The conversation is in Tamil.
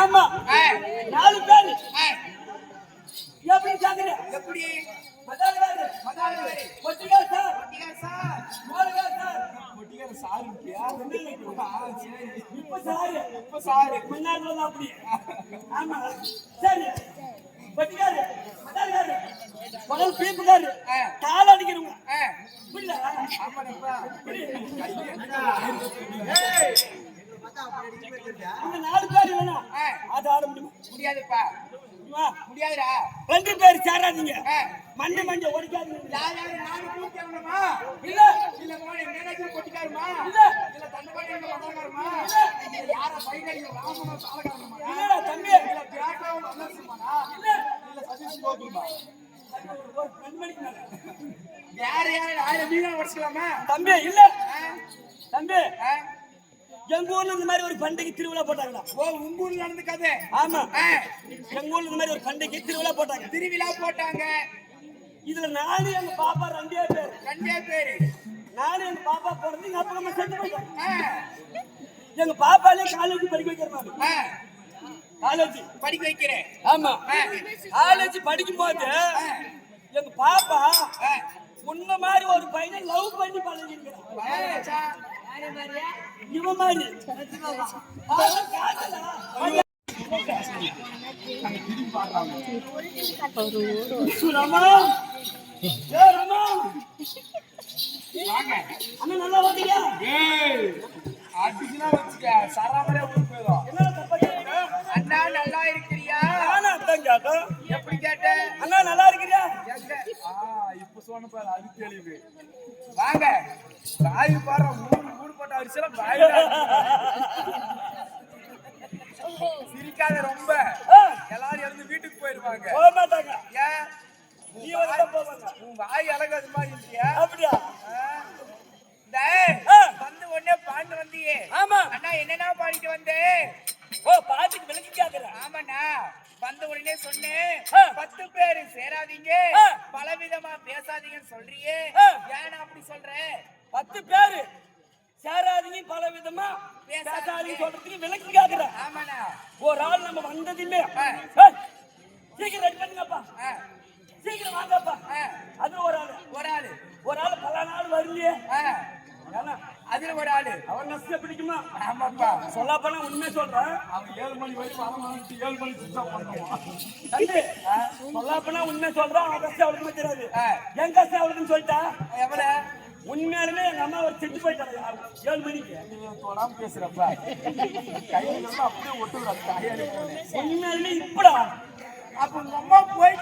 ஆமா 4 பேர் எப்படி சாக்குற எப்படி மதாலகாரு பொட்டிகார் சார் மோலகார் சார் பொட்டிகார் சார் இல்லையா இப்ப சாரு முன்னாடி அப்படி ஆமா சரி பொட்டிகார் மதாலகாரு பகல் பீப்புகாரு கால் அடிக்கிறவங்க புள்ள ஆமாடா இந்த 4 பேர் இல்லனா அது ஆட முடியாதுப்பா முடியாதுடா 2 பேர் சேராதீங்க மண்டை ஓடிக்காதீங்க யார் நானு கூப்பிட்டேனமா இல்ல மோனே மேனேஜர் கொட்டிக்காருமா இல்ல தண்டபாணி மதகாரமா இல்ல யார பைனலிங்க ராமன சாலகாரமா இல்லடா தம்பி இல்ல பியாட்டாவ நல்லசுமாடா இல்ல சதீஷ் கோகுமா யார் ஆயிரம் மீனா வர்ஷலாமா தம்பி இல்ல தம்பி எங்க ஊர்ல இந்த மாதிரி ஒரு பண்டிகை திருவிழா போட்டாங்களா ஓ உங்க ஊர்ல நடந்த கதை ஆமா எங்க ஊர்ல இந்த மாதிரி ஒரு பண்டிகை திருவிழா போட்டாங்க இதுல நானு எங்க பாப்பா 2 பேர் நானு எங்க பாப்பா பிறந்து எங்க அப்பா அம்மா செத்து போயிட்டாங்க எங்க பாப்பாலே காலேஜ் படிக்க வைக்கிறேன் காலேஜ் படிக்க வைக்கிறேன் ஆமா காலேஜ் படிக்கும் போது எங்க பாப்பா உன்ன மாதிரி ஒரு பையனை லவ் பண்ணி பழகிருக்கிறான் இவன் மாதிரி அண்ணா நல்லா ஓட்டியா அடிச்சுனா வச்சுக்க சராமரே ஊருக்கு போயிடும் என்ன தப்பா அண்ணா நல்லா இருக்கிறியா நானும் அதான் கேட்டேன் எப்படி கேட்ட அண்ணா நல்லா இருக்கிறியா இப்ப சொன்ன பாரு அது தெளிவு வாங்க ராயு பாரு மூடு போட்ட அரிசில ராயு சிரிக்காத ரொம்ப எல்லாரும் எழுந்து வீட்டுக்கு போயிருவாங்க போக மாட்டாங்க ஏன் நீ வந்து போவாங்க உன் வாய் அழகு அது மாதிரி இல்லையா அப்படியா வந்து உடனே பாண்டு வந்தியே ஆமா அண்ணா என்னன்னா பாடிட்டு வந்தே ஓ பாட்டுக்கு விளக்கி கேக்குறேன் ஆமாண்ணா வந்த உடனே சொன்னேன் 10 பேரு சேராதீங்க பலவிதமா பேசாதீங்கன்னு சொல்றியே ஏன் அப்படி சொல்ற 10 பேரு சேராதீங்க பல விதமா பேசாதீங்க சொல்றதுக்கு விளக்கி கேக்குறேன் ஆமாண்ணா ஒரு ஆள் நம்ம வந்ததில்லை சீக்கிரம் ரெடி பண்ணுங்கப்பா சீக்கிரம் வாங்கப்பா அது ஒரு ஆள் பல நாள் வரலையே அதுல ஒரு ஆளு அவன் நஷ்ட பிடிக்குமா ஆமாப்பா சொல்ல போனா உண்மை சொல்றேன் அவன் 7 மணி வரைக்கும் வரமாட்டு 7 மணி சுத்தா பண்ணுவான் சொல்ல போனா உண்மை சொல்றான் அவன் கஷ்டம் அவளுக்குமே தெரியாது என் கஷ்டம் அவளுக்குன்னு சொல்லிட்டா எவ்வளவு உண்மையாலுமே எங்க அம்மா ஒரு செத்து போயிட்டாங்க 7 மணிக்கு தொடாம பேசுறப்ப கையில அப்படியே ஒட்டுறாங்க உண்மையாலுமே இப்படா அப்ப உங்க அம்மா போய்